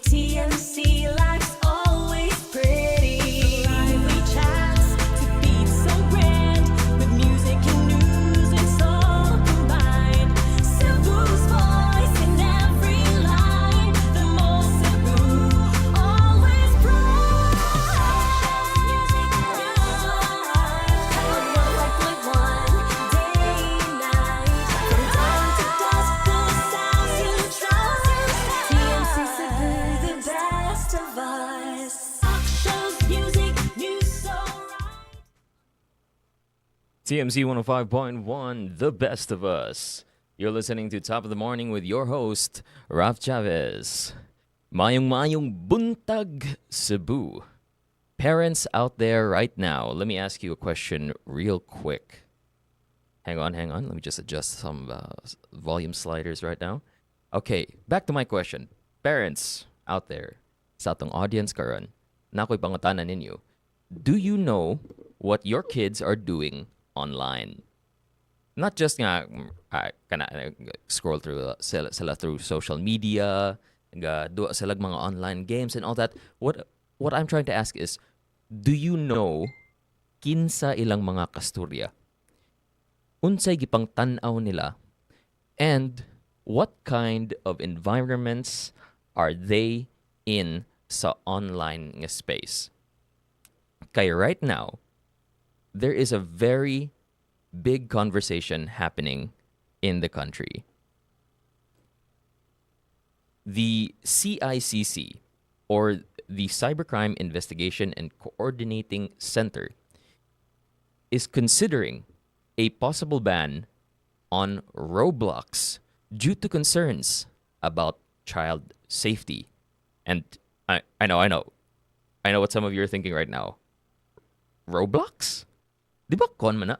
TMC life's always pretty. Lively chats to beat so grand. With music and news, it's all combined. Cebu's voice in every line. The most Cebu, always bright. Music on 105.1, day and night. From dawn to dusk, the sounds you trust. TMC Cebu, the best of us. Talk shows, music, news so right. TMC 105.1, the best of us. You're listening to Top of the Morning with your host, Raf Chavez. Mayong buntag, Cebu. Parents out there right now, let me ask you a question real quick. Hang on. Let me just adjust some volume sliders right now. Okay, back to my question. Parents out there, sa atong audience karon, nakoy pangutanan ninyo. Do you know what your kids are doing online? Not just nga scroll through sila through social media, nga do sila mga online games and all that. What I'm trying to ask is, do you know kinsa ilang mga kasturya? Unsay gipang tan-aw nila? And what kind of environments are they in sa online nga space? Kaya right now, there is a very big conversation happening in the country. The CICC, or the Cybercrime Investigation and Coordinating Center, is considering a possible ban on Roblox due to concerns about child safety. And I know what some of you are thinking right now. Roblox? Di ba kon man na?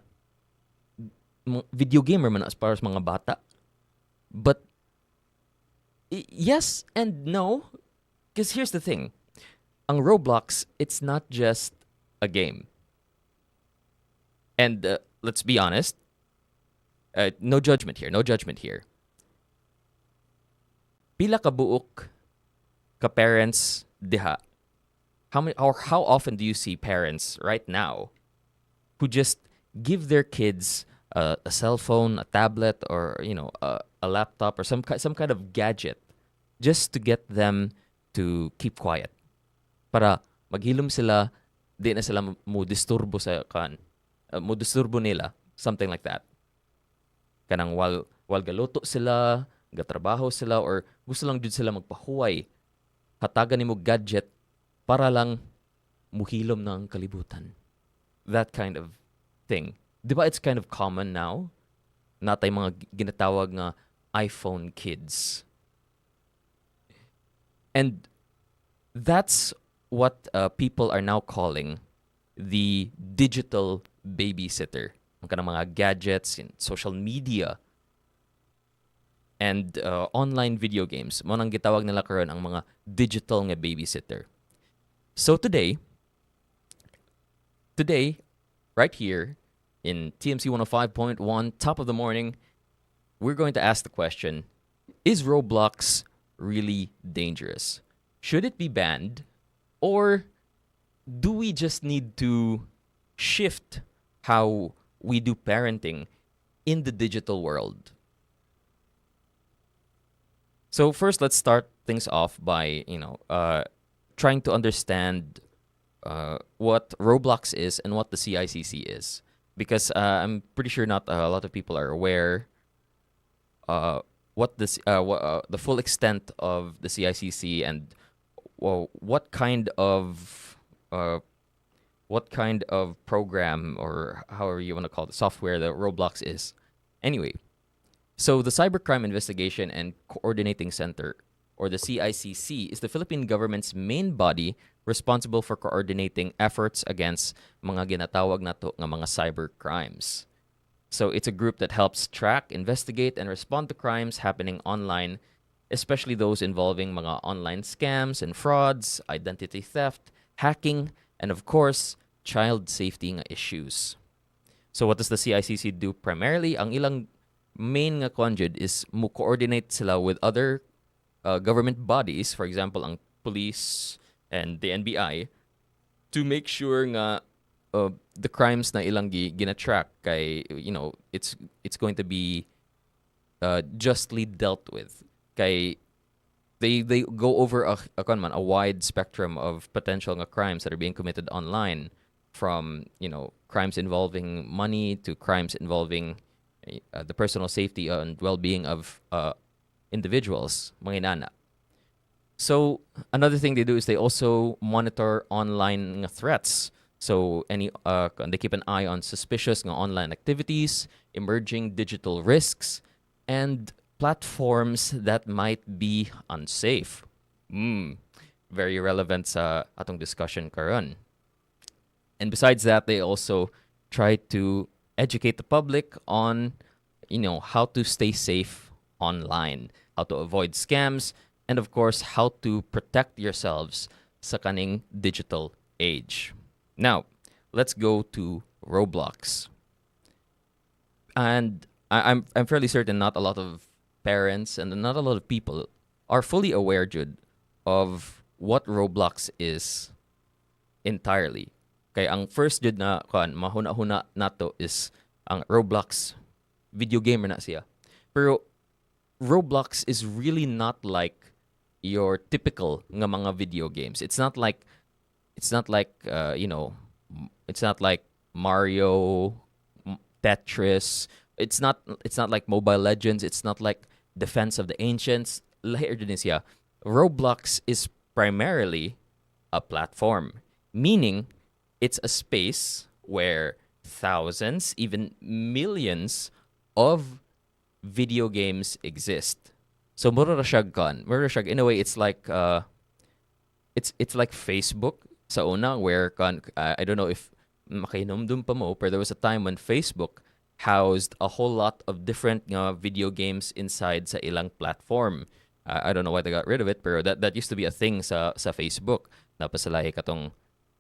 Video gamer man na as far as mga bata. But yes and no. Because here's the thing. Ang Roblox, it's not just a game. And let's be honest. No judgment here. Pila ka buok ka parents diha? How often do you see parents right now who just give their kids a cell phone, a tablet, or a laptop or some kind of gadget just to get them to keep quiet? Para maghilom sila, di na sila mo disturbo nila, something like that. Kanang wal galuto sila, gatrabaho sila, or gusto lang jud sila magpahuway, hatagan nimo gadget para lang muhilom ng kalibutan. That kind of thing. Di ba it's kind of common now? Natay mga ginatawag nga iPhone kids. And that's what people are now calling the digital babysitter. Ang kanang mga gadgets in social media and online video games. Mo nang gitawag nila karon ang mga digital nga babysitter. So today, right here in TMC 105.1, Top of the Morning, we're going to ask the question, is Roblox really dangerous? Should it be banned? Or do we just need to shift how we do parenting in the digital world? So first, let's start things off by, trying to understand what Roblox is and what the CICC is. Because I'm pretty sure not a lot of people are aware what the full extent of the CICC and what kind of program, or however you want to call it, software that Roblox is. Anyway, so the Cybercrime Investigation and Coordinating Center, or the CICC, is the Philippine government's main body responsible for coordinating efforts against mga ginatawag nato nga mga cyber crimes. So it's a group that helps track, investigate, and respond to crimes happening online, especially those involving mga online scams and frauds, identity theft, hacking, and of course, child safety nga issues. So what does the CICC do primarily? Ang ilang main nga conjud is mo coordinate sila with other government bodies, for example, ang police and the NBI, to make sure nga the crimes na ilang gina-track kay, it's going to be justly dealt with. Kay they go over a wide spectrum of potential nga crimes that are being committed online, from crimes involving money to crimes involving the personal safety and well-being of individuals, mga inana. So another thing they do is they also monitor online nga threats. So they keep an eye on suspicious nga online activities, emerging digital risks, and platforms that might be unsafe. Very relevant sa atong discussion karon. And besides that, they also try to educate the public on, how to stay safe online, how to avoid scams, and of course, how to protect yourselves sa kaning digital age. Now, let's go to Roblox. And I'm fairly certain not a lot of parents and not a lot of people are fully aware, Jude, of what Roblox is entirely. Kaya ang first Jude na mahuna-huna nato is ang Roblox. Video gamer na siya. Pero Roblox is really not like your typical nga mga video games. It's not like it's not like Mario, Tetris. It's not like Mobile Legends. It's not like Defense of the Ancients. Lahir din siya. Roblox is primarily a platform, meaning it's a space where thousands, even millions of video games exist. So mura ra siya in a way. It's like it's like Facebook sa una, where I don't know if makainomdum pa mo, but there was a time when Facebook housed a whole lot of different video games inside sa ilang platform. I don't know why they got rid of it, pero that used to be a thing sa Facebook. Napasalahi katong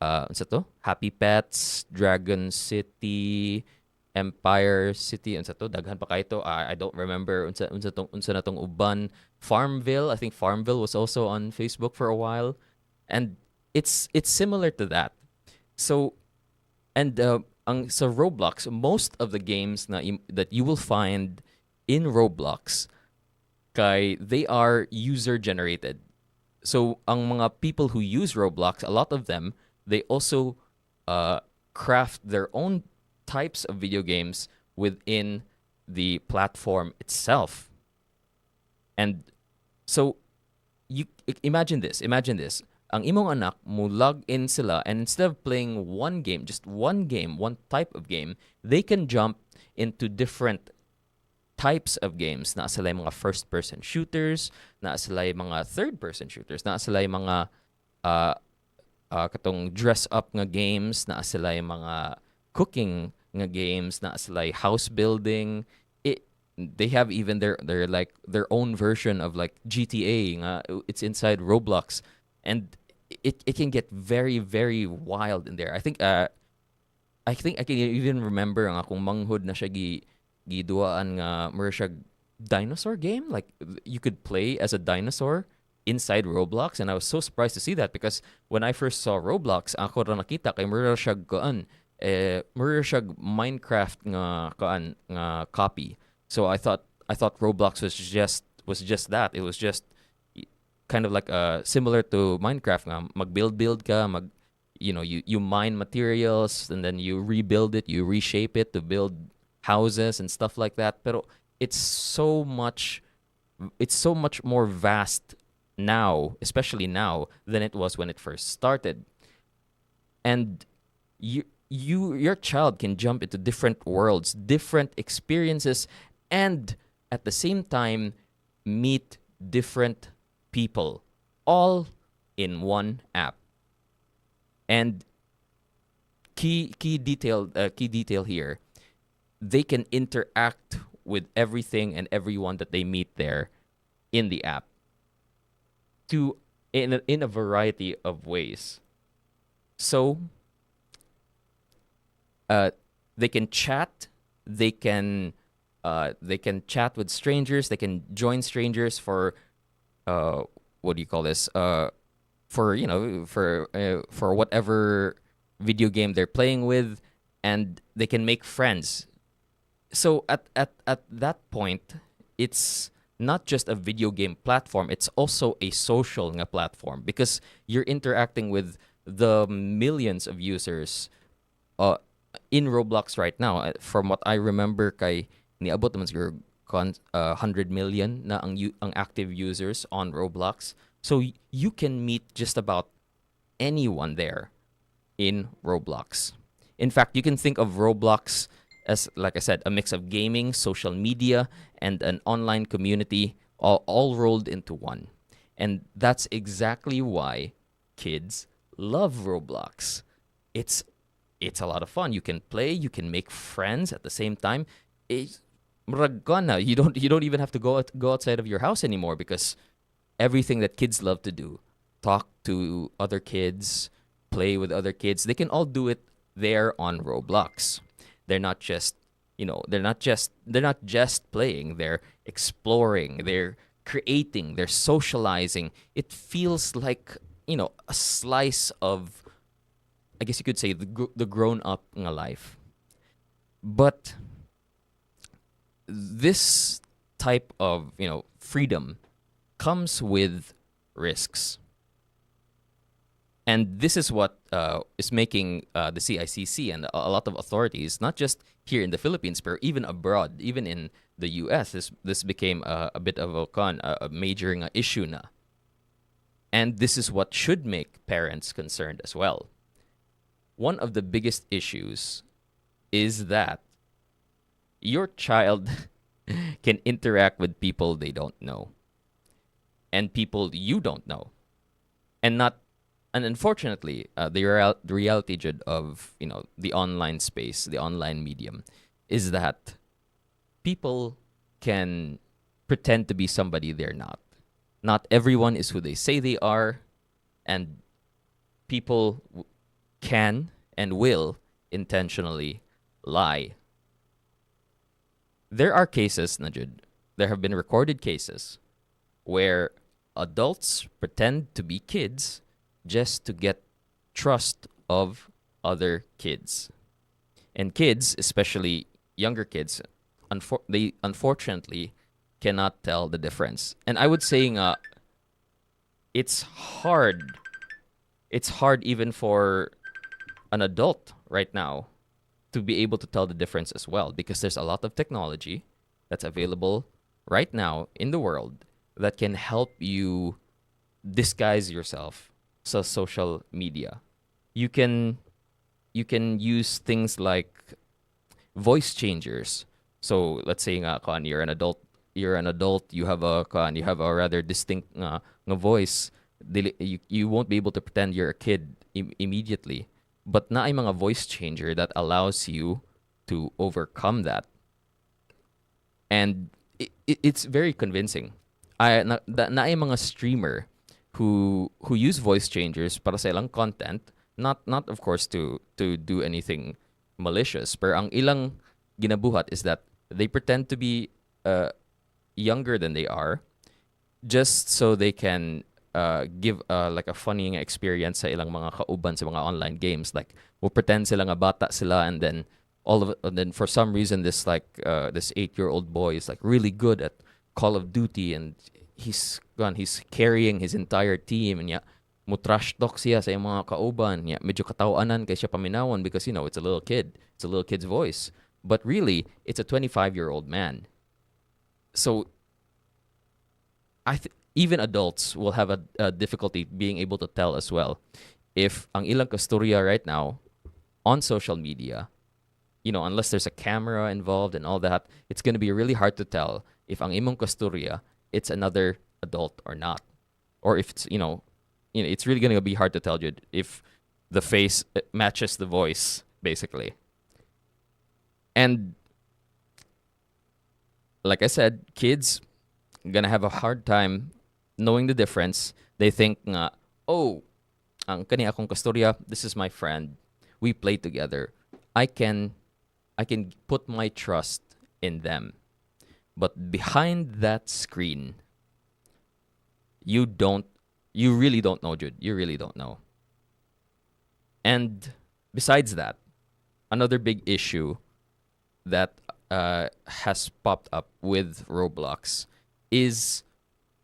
unsa to? Happy Pets, Dragon City, Empire City, unsa to? Daghan pa kay to. I don't remember unsa na tong uban. Farmville, I think Farmville was also on Facebook for a while, and it's similar to that. So, and sa Roblox, most of the games that you will find in Roblox, they are user generated. So ang mga people who use Roblox, a lot of them, they also craft their own types of video games within the platform itself. And so you imagine this. Ang imong anak mo log in sila, and instead of playing one game, just one game, one type of game, they can jump into different types of games. Na sila mga first-person shooters, na sila mga third-person shooters, na sila mga katong dress-up nga games, na sila mga cooking nga games, na sila house building. They have even their own version of like GTA nga, it's inside Roblox, and it can get very, very wild in there. I think I can even remember ang akong manghud na siya giduaan nga mer siya dinosaur game, like you could play as a dinosaur inside Roblox, and I was so surprised to see that, because when I first saw Roblox, ako ra nakita kay mer siya Minecraft nga copy. So I thought Roblox was just that. It was just kind of like similar to Minecraft nga, mag-build ka, you mine materials, and then you rebuild it, you reshape it to build houses and stuff like that. Pero it's so much more vast now, especially now, than it was when it first started. And your child can jump into different worlds, different experiences, and at the same time meet different people, all in one app. And key detail here, they can interact with everything and everyone that they meet there in the app in a variety of ways. So they can chat, they can chat with strangers, they can join strangers for uh what do you call this? For for whatever video game they're playing with, and they can make friends. So at that point, it's not just a video game platform, it's also a social nga platform, because you're interacting with the millions of users uh, in Roblox right now. From what I remember, kay niabot naman siguro 100 million na ang active users on Roblox. So you can meet just about anyone there in Roblox. In fact, you can think of Roblox as, like I said, a mix of gaming, social media, and an online community, all rolled into one. And that's exactly why kids love Roblox. It's it's a lot of fun. You can play, you can make friends at the same time. It's maragana. You don't even have to go outside of your house anymore, because everything that kids love to do, talk to other kids, play with other kids, they can all do it there on Roblox. They're not just, they're not just playing, they're exploring, they're creating, they're socializing. It feels like, a slice of, I guess you could say, the grown up nga life. But this type of, freedom comes with risks. And this is what is making the CICC and a lot of authorities, not just here in the Philippines, but even abroad, even in the US, this became a bit of a major issue na. And this is what should make parents concerned as well. One of the biggest issues is that your child can interact with people they don't know, and people you don't know, and not and unfortunately, the reality, Judd, of the online space, the online medium, is that people can pretend to be somebody they're not. Not everyone is who they say they are, and people can and will intentionally lie. There are cases, Najud, there have been recorded cases where adults pretend to be kids just to get trust of other kids. And kids, especially younger kids, they unfortunately cannot tell the difference. And I would say it's hard. It's hard even for an adult right now to be able to tell the difference as well, because there's a lot of technology that's available right now in the world that can help you disguise yourself sa social media. You can use things like voice changers. So let's say nga you're an adult, you have a rather distinct nga voice. You won't be able to pretend you're a kid immediately. But na ay mga voice changer that allows you to overcome that. And it's very convincing. Na ay mga streamer who use voice changers para sa ilang content, not of course to do anything malicious, pero ang ilang ginabuhat is that they pretend to be younger than they are, just so they can give like a funny experience sa ilang mga kauban sa mga online games. Like, will pretend sila nga bata sila, and then and then for some reason this this 8-year-old boy is like really good at Call of Duty, and he's carrying his entire team, and mo trash talk siya sa iyang mga kauban. Medyo katawanan kay siya paminawon, because it's a little kid. It's a little kid's voice. But really, it's a 25-year-old man. So even adults will have a difficulty being able to tell as well if ang ilang kasturya right now on social media, unless there's a camera involved and all that, it's going to be really hard to tell if ang imong kasturya, it's another adult or not. Or if it's, it's really going to be hard to tell you if the face matches the voice, basically. And like I said, kids gonna have a hard time knowing the difference. They think nga, oh, ang kani akong kasturya, this is my friend. We play together. I can put my trust in them. But behind that screen, you don't, you really don't know, Jude. You really don't know. And besides that, another big issue that has popped up with Roblox is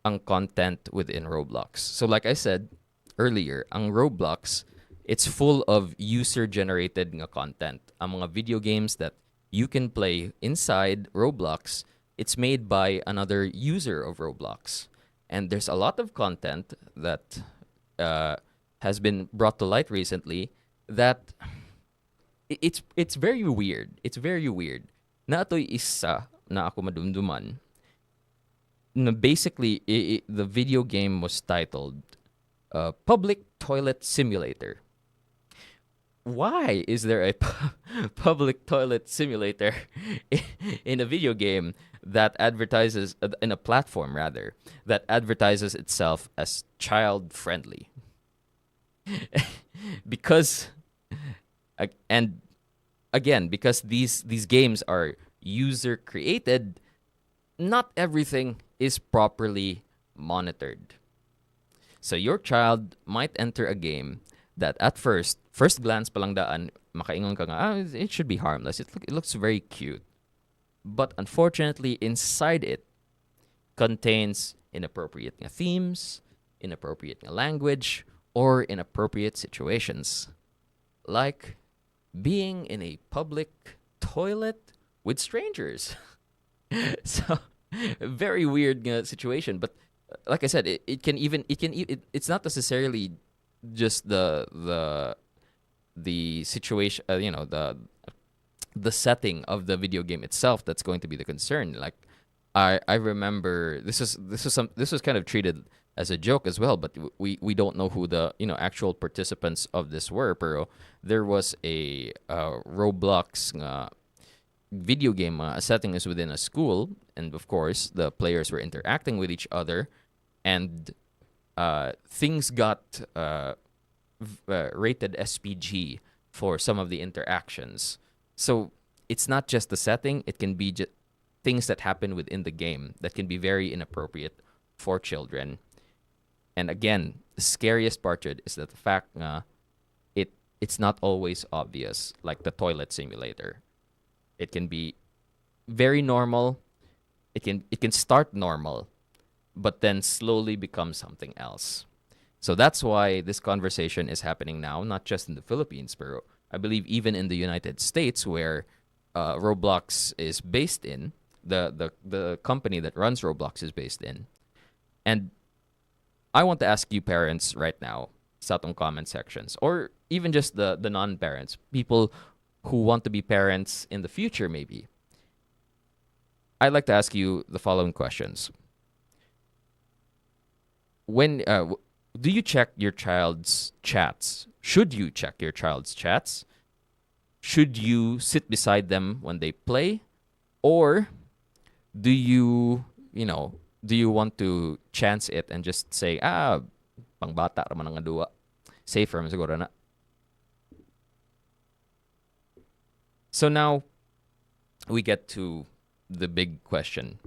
ang content within Roblox. So like I said earlier, ang Roblox, it's full of user-generated nga content. Ang mga video games that you can play inside Roblox, it's made by another user of Roblox. And there's a lot of content that has been brought to light recently that it's very weird. It's very weird. Na ato'y isa na ako madumduman. Na basically, the video game was titled Public Toilet Simulator. Why is there a public toilet simulator in a video game that advertises, in a platform rather, that advertises itself as child friendly? Because, and again, because these games are user created, not everything is properly monitored. So your child might enter a game that at first glance palang daan, makaingon ka nga, it should be harmless. It looks very cute. But unfortunately, inside it contains inappropriate nga themes, inappropriate nga language, or inappropriate situations. Like being in a public toilet with strangers. So, very weird nga situation. But like I said, it's not necessarily just the situation, the setting of the video game itself that's going to be the concern. Like I remember this was kind of treated as a joke as well, but we don't know who the actual participants of this were. Pero there was a Roblox video game setting is within a school, and of course the players were interacting with each other, and things got rated SPG for some of the interactions. So it's not just the setting; it can be things that happen within the game that can be very inappropriate for children. And again, the scariest part of it is that the fact it's not always obvious, like the toilet simulator. It can be very normal. It can start normal, but then slowly become something else. So that's why this conversation is happening now, not just in the Philippines, but I believe even in the United States, where Roblox is based in, the company that runs Roblox is based in. And I want to ask you parents right now, sa atong comment sections, or even just the non-parents, people who want to be parents in the future maybe. I'd like to ask you the following questions. When do you check your child's chats? Should you check your child's chats? Should you sit beside them when they play? Or do you want to chance it and just say, pangbata raman ang adua. Safer man siguro na. So now we get to the big question.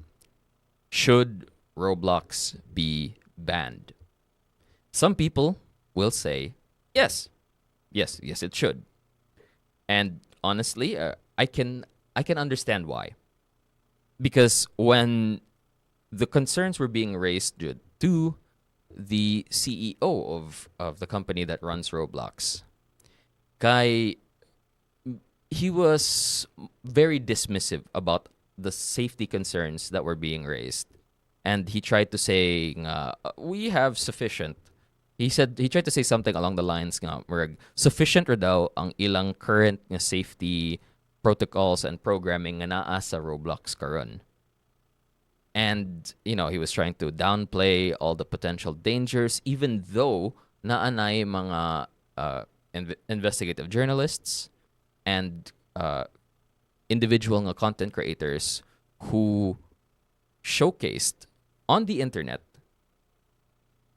Should Roblox be banned? Some people will say, yes, it should. And honestly, I can understand why. Because when the concerns were being raised to the CEO of the company that runs Roblox, he was very dismissive about the safety concerns that were being raised. And he tried to say, we have sufficient. He tried to say something along the lines sufficient ra daw ang ilang current nga safety protocols and programming nga naa sa Roblox karon. And he was trying to downplay all the potential dangers, even though naanay mga investigative journalists and individual nga content creators who showcased on the internet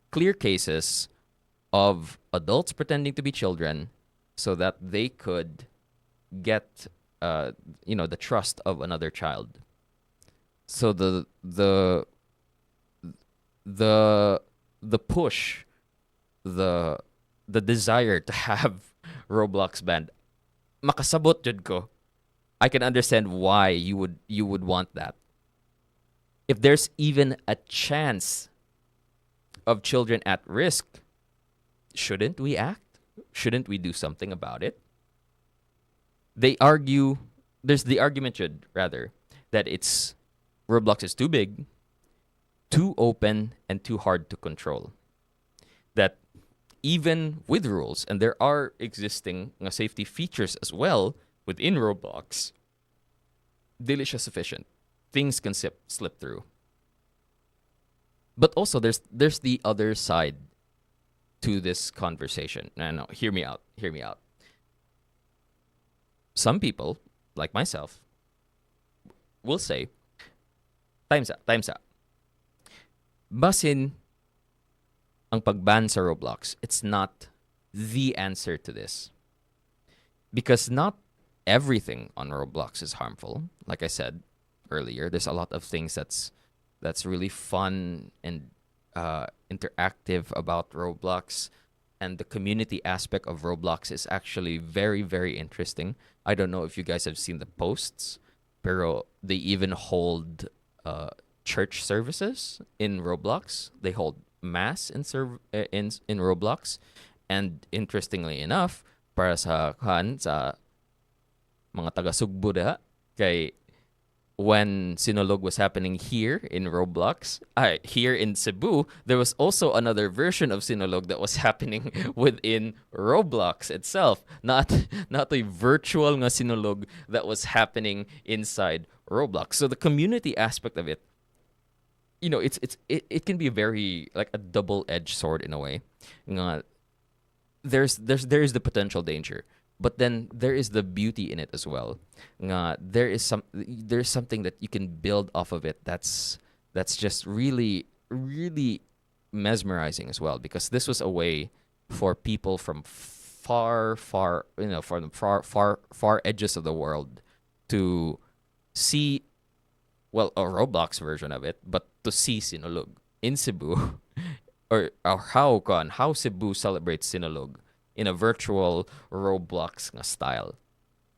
clear cases of adults pretending to be children so that they could get the trust of another child. So the the push, the the desire to have Roblox banned, makasabot jud ko. I can understand why you would want that. If there's even a chance of children at risk, shouldn't we act? Shouldn't we do something about it? They argue, there's the argument should rather that it's Roblox is too big, too open, and too hard to control. That even with rules, and there are existing safety features as well within Roblox, dili siya sufficient. Things can slip through. But also, there's the other side to this conversation. No, hear me out. Hear me out. Some people, like myself, will say, time's up, time's up. Basin ang pagban sa Roblox, it's not the answer to this. Because not everything on Roblox is harmful. Like I said earlier, there's a lot of things that's really fun and interactive about Roblox, and the community aspect of Roblox is actually very, very interesting. I don't know if you guys have seen the posts, pero they even hold church services in Roblox. They hold mass in Roblox, and interestingly enough, para sa mga taga Sugbo diha, kay when Sinulog was happening here in Roblox, here in Cebu, there was also another version of Sinulog that was happening within Roblox itself. Not a virtual nga Sinulog that was happening inside Roblox. So the community aspect of it, it can be very like a double-edged sword in a way. Nga, there's the potential danger, but then there is the beauty in it as well. Nga, there's something that you can build off of it that's just really, really mesmerizing as well, because this was a way for people from far edges of the world to see, well, a Roblox version of it, but to see Sinulog in Cebu, or how Cebu celebrates Sinulog in a virtual Roblox style.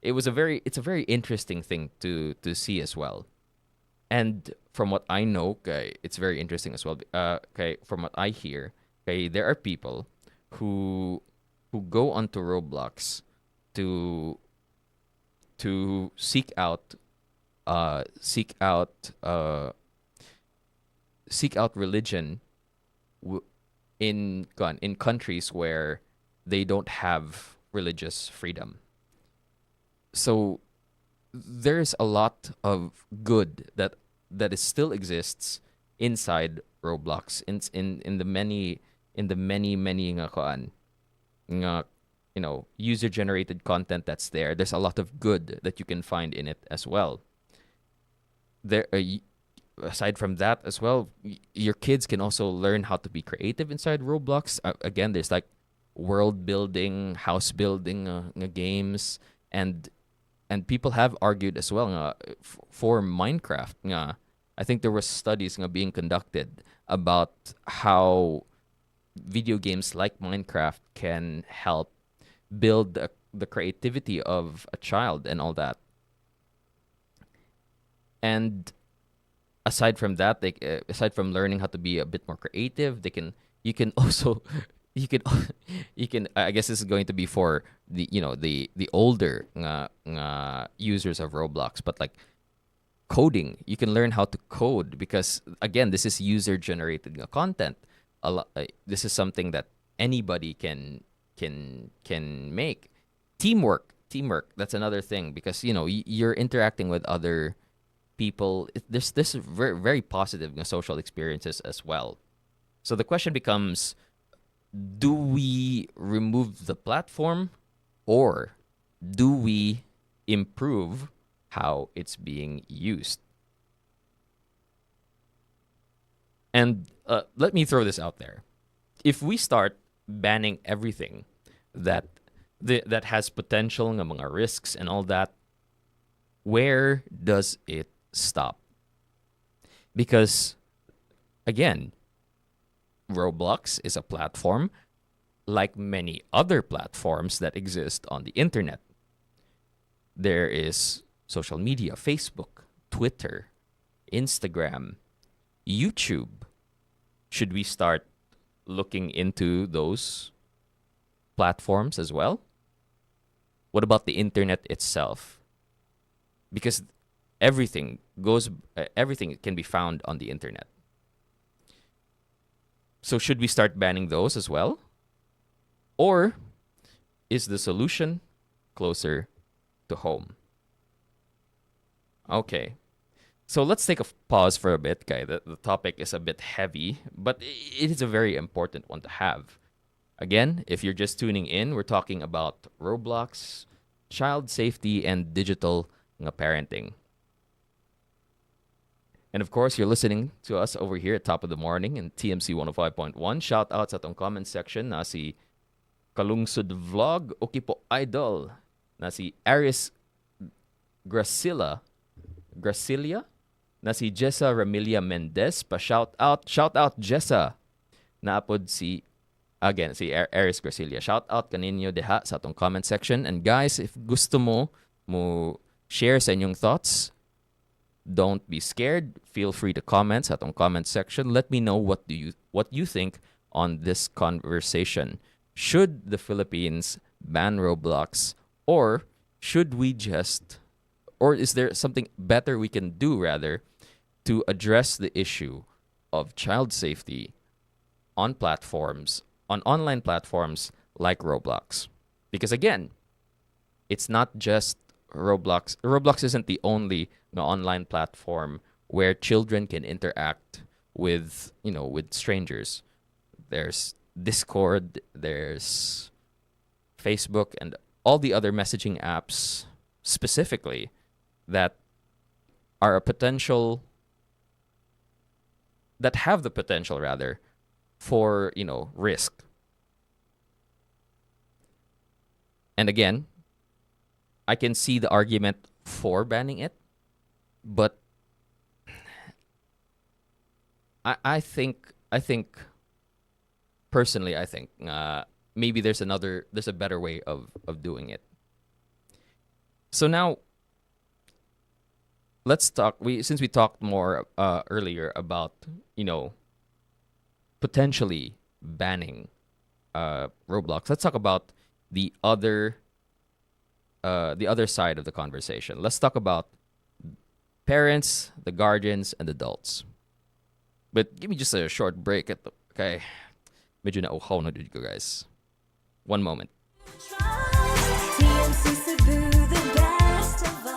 It's a very interesting thing to see as well. And from what I know, okay, it's very interesting as well. Okay, from what I hear, okay, there are people who go onto Roblox to seek out religion in countries where they don't have religious freedom. So there's a lot of good that still exists inside Roblox, in the many nga user generated content that's there. There's a lot of good that you can find in it as well. There aside from that as well, your kids can also learn how to be creative inside Roblox. Again, there's like world building, house building games, and people have argued as well for Minecraft. I think there were studies being conducted about how video games like Minecraft can help build the creativity of a child and all that. And aside from that, aside from learning how to be a bit more creative, you can I guess this is going to be for the older users of Roblox, but like coding, you can learn how to code, because again, this is user generated content. This is something that anybody can make. Teamwork, that's another thing, because you're interacting with other people. There's this very, very positive social experiences as well. So the question becomes, do we remove the platform, or do we improve how it's being used? And let me throw this out there. If we start banning everything that has potential ng mga risks and all that, where does it stop? Because again, Roblox is a platform like many other platforms that exist on the internet. There is social media, Facebook, Twitter, Instagram, YouTube. Should we start looking into those platforms as well? What about the internet itself? Because everything can be found on the internet. So should we start banning those as well? Or is the solution closer to home? Okay. So let's take a pause for a bit, guy. The topic is a bit heavy, but it is a very important one to have. Again, if you're just tuning in, we're talking about Roblox, child safety, and digital nga parenting. And of course, you're listening to us over here at Top of the Morning in TMC 105.1. Shout out sa tong comment section na si Kalungsod Vlog, okay po idol, na si Aris Gracilia, na si Jessa Ramilia Mendez, pa shout out Jessa. Naapod si Aris Gracilia. Shout out kaninyo deha sa atong comment section. And guys, if gusto mo share sa inyong thoughts, don't be scared. Feel free to comment sa atong comment section. Let me know what you think on this conversation. Should the Philippines ban Roblox, or is there something better we can do rather to address the issue of child safety on online platforms like Roblox? Because again, it's not just Roblox. Roblox isn't the only online platform where children can interact with strangers. There's Discord, there's Facebook, and all the other messaging apps specifically that have the potential rather for risk. And again, I can see the argument for banning it, but I think personally, maybe there's a better way of doing it. So now let's talk. Since we talked more earlier about potentially banning Roblox, let's talk about the other side of the conversation. Let's talk about parents, the guardians, and adults. But give me just a short break okay. Medyo nauhaw na dito, guys. One moment. TMC Cebu, the best of us.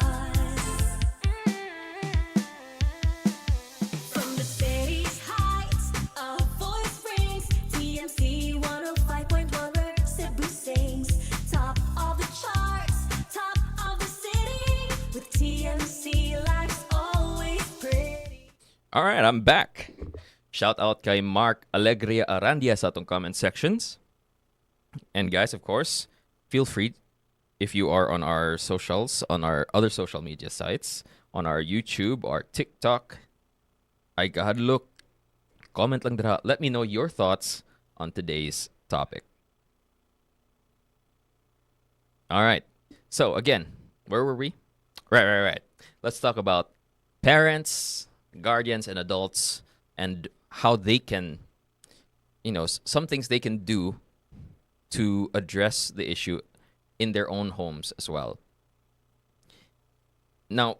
From the city's heights, a voice rings. TMC 105.1, where Cebu sings. Top of the charts, top of the city. With TMC, life's always pretty. All right, I'm back. Shout out kay Mark Alegria Arandia sa atong comment sections. And guys, of course, feel free if you are on our socials, on our other social media sites, on our YouTube or TikTok. Ay kahadlok, comment lang dira. Let me know your thoughts on today's topic. All right. So again, where were we? Right. Let's talk about parents, guardians, and adults, and how they can, some things they can do to address the issue in their own homes as well. Now,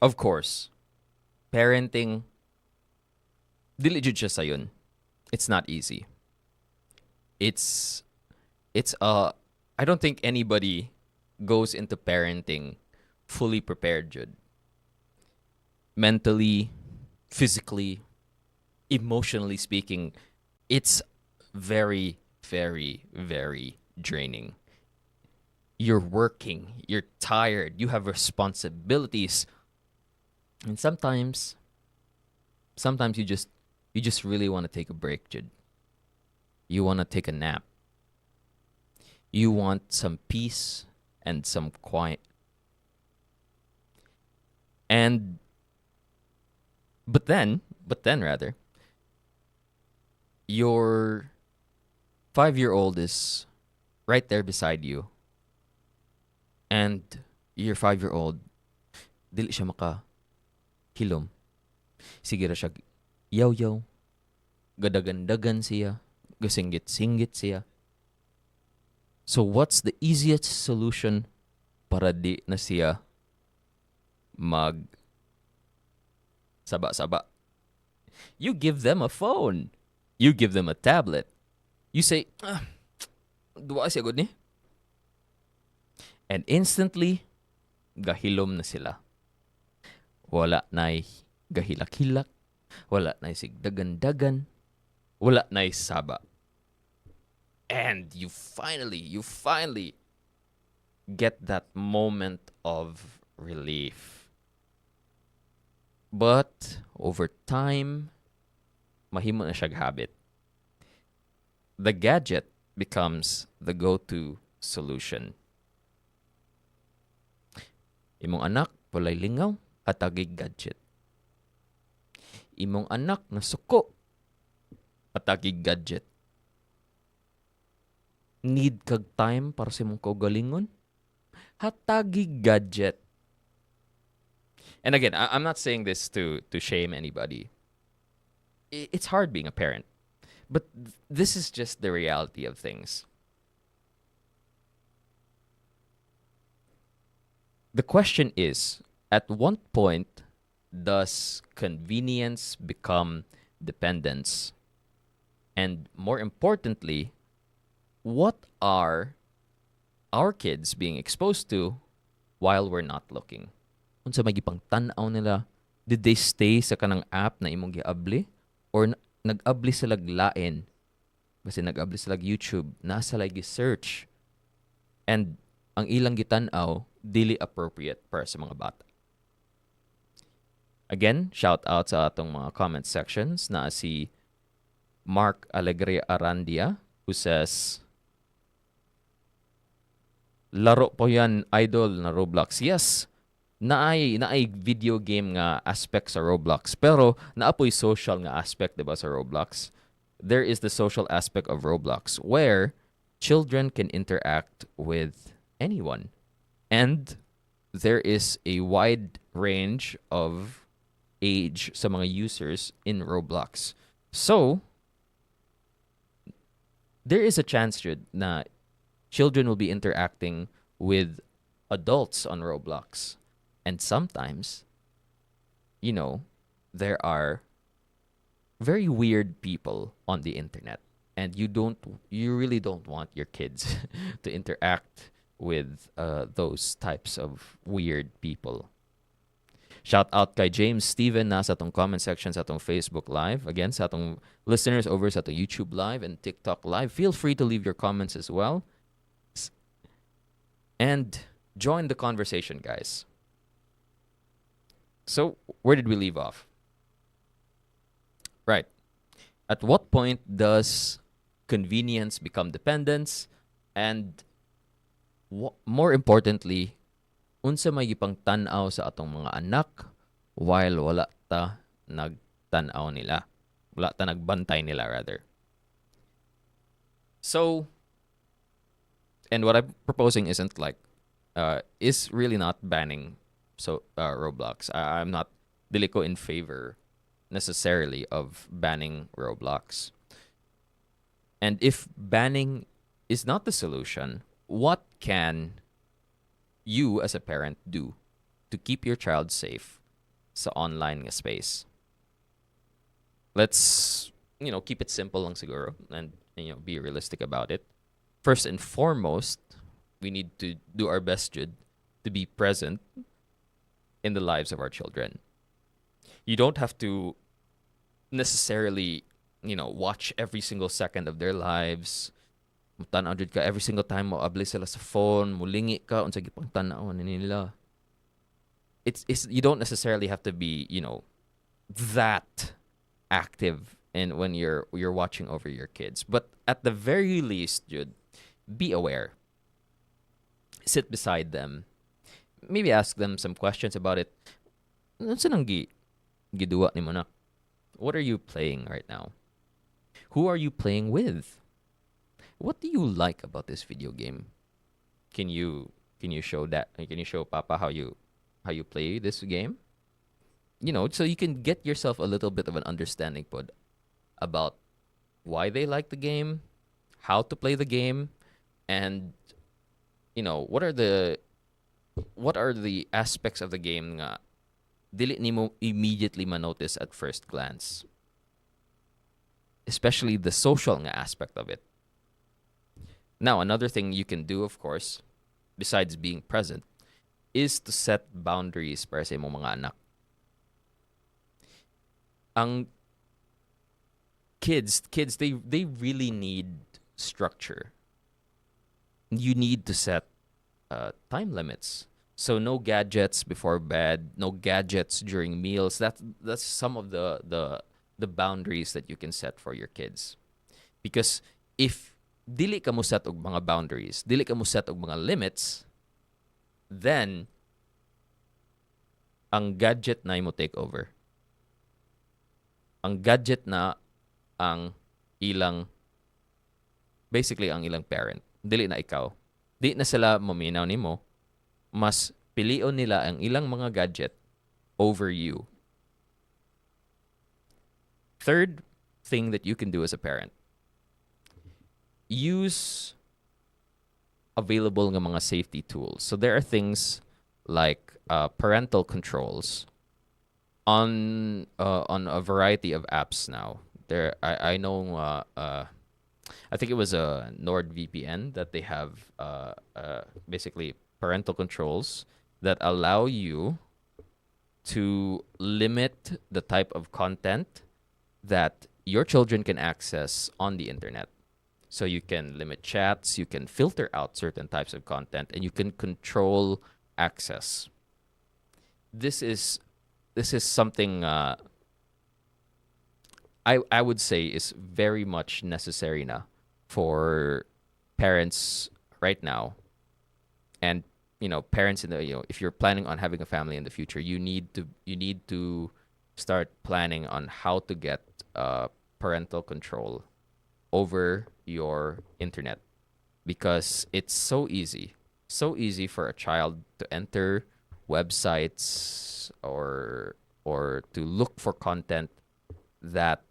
of course, parenting, dili jud siya sayon. It's not easy. I don't think anybody goes into parenting fully prepared, jud. Mentally, physically, emotionally speaking, it's very, very, very draining. You're working, you're tired, you have responsibilities, and sometimes you just really want to take a break, Jid. You want to take a nap. You want some peace and some quiet. But then rather, your 5-year-old is right there beside you, and your 5-year-old dili siya maka hilom. Sige ra siya yaw-yaw, gadagan-dagan siya, gasinggit-singgit siya. So what's the easiest solution para di na siya mag saba-saba? You give them a phone. You give them a tablet. You say, duwa siya gud ni. And instantly, gahilom na sila. Wala na'y gahilak-hilak. Wala na'y sigdagan-dagan. Wala na'y saba. And you finally get that moment of relief. But over time, mahimo na siyag habit. The gadget becomes the go-to solution. Imong anak walay lingaw, hatagig gadget. Imong anak na suko, hatagig gadget. Need kag time para sa imong kaugalingon, hatagig gadget. And again, I'm not saying this to shame anybody. It's hard being a parent. But this is just the reality of things. The question is, at what point does convenience become dependence? And more importantly, what are our kids being exposed to while we're not looking? Unsa may gipang tan-aw nila? Did they stay sa kanang app na imong giabli? Or nag-abli sila lain? Basta nag-abli sila YouTube, nasa lagi search. And ang ilang gitan-aw, dili appropriate para sa mga bata. Again, shout out sa atong mga comment sections na si Mark Alegre Arandia who says, laro po yan, idol, na Roblox. Yes, naay video game nga aspect sa Roblox. Pero naapoy social nga aspect, diba, sa Roblox? There is the social aspect of Roblox where children can interact with anyone. And there is a wide range of age sa mga users in Roblox. So, there is a chance, Jude, na children will be interacting with adults on Roblox. And sometimes, there are very weird people on the internet. And you really don't want your kids to interact with those types of weird people. Shout out kay James Steven na sa atong comment section sa atong Facebook Live. Again, sa atong listeners over sa atong YouTube Live and TikTok Live. Feel free to leave your comments as well. And join the conversation, guys. So, where did we leave off? Right. At what point does convenience become dependence? And more importantly, unsa may gipang tan-aw sa atong mga anak while wala ta nagtan-aw nila. Wala ta nagbantay nila, rather. So, and what I'm proposing isn't is really not banning Roblox. I'm not dili ko in favor necessarily of banning Roblox. And if banning is not the solution, what can you as a parent do to keep your child safe sa online nga space? Let's, keep it simple lang siguro and, be realistic about it. First and foremost, we need to do our best, Jude, to be present in the lives of our children. You don't have to necessarily, watch every single second of their lives. Tanaw jud ka every single time mo abli sila sa phone, mulingi ka unsa gipang tan-aw nila. It's you don't necessarily have to be, that active in when you're watching over your kids. But at the very least, Jude, be aware. Sit beside them. Maybe ask them some questions about it. Unsa nang giduwa nimo nak? What are you playing right now? Who are you playing with? What do you like about this video game? Can you show that? Can you show Papa how you play this game? So you can get yourself a little bit of an understanding pod about why they like the game, how to play the game, and what are the aspects of the game nga dili nimo immediately manotice at first glance, especially the social nga aspect of it. Now, another thing you can do, of course, besides being present, is to set boundaries para sa imong mga anak. Ang kids, they really need structure. You need to set time limits. So no gadgets before bed, no gadgets during meals. That's some of the boundaries that you can set for your kids. Because if dili ka mo set og mga boundaries, dili ka mo set og mga limits, then ang gadget na imo take over. Ang gadget na ang ilang basically ang ilang parent. Dili na ikaw. Di na sila maminaw nimo. Mas pilion nila ang ilang mga gadget over you. Third thing that you can do as a parent, use available nga mga safety tools. So there are things like parental controls on a variety of apps now. I know I think it was a NordVPN that they have basically parental controls that allow you to limit the type of content that your children can access on the internet. So you can limit chats, you can filter out certain types of content, and you can control access. This is something I would say is very much necessary na for parents right now, and parents in the if you're planning on having a family in the future, you need to start planning on how to get parental control over your internet, because it's so easy for a child to enter websites or to look for content that,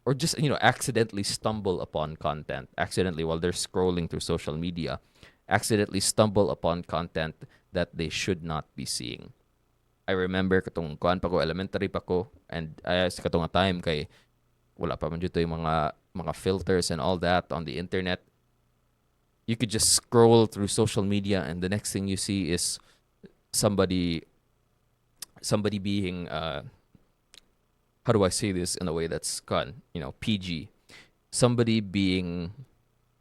or just accidentally stumble upon content accidentally while they're scrolling through social media, accidentally stumble upon content that they should not be seeing. I remember katong kuan pa ko, elementary pa ko, and sa katong time kay wala pa man dito yung mga filters and all that on the internet. You could just scroll through social media, and the next thing you see is somebody being how do I say this in a way that's PG? Somebody being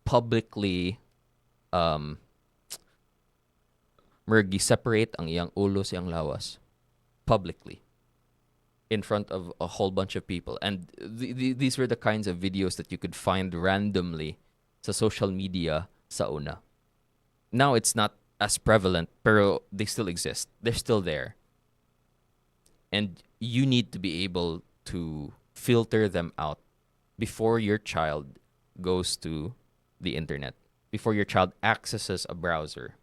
publicly mergi separate ang iyang ulo sa iyang lawas publicly in front of a whole bunch of people. And these were the kinds of videos that you could find randomly sa social media sa una. Now it's not as prevalent, pero they still exist. They're still there. And you need to be able to filter them out before your child goes to the internet, before your child accesses a browser.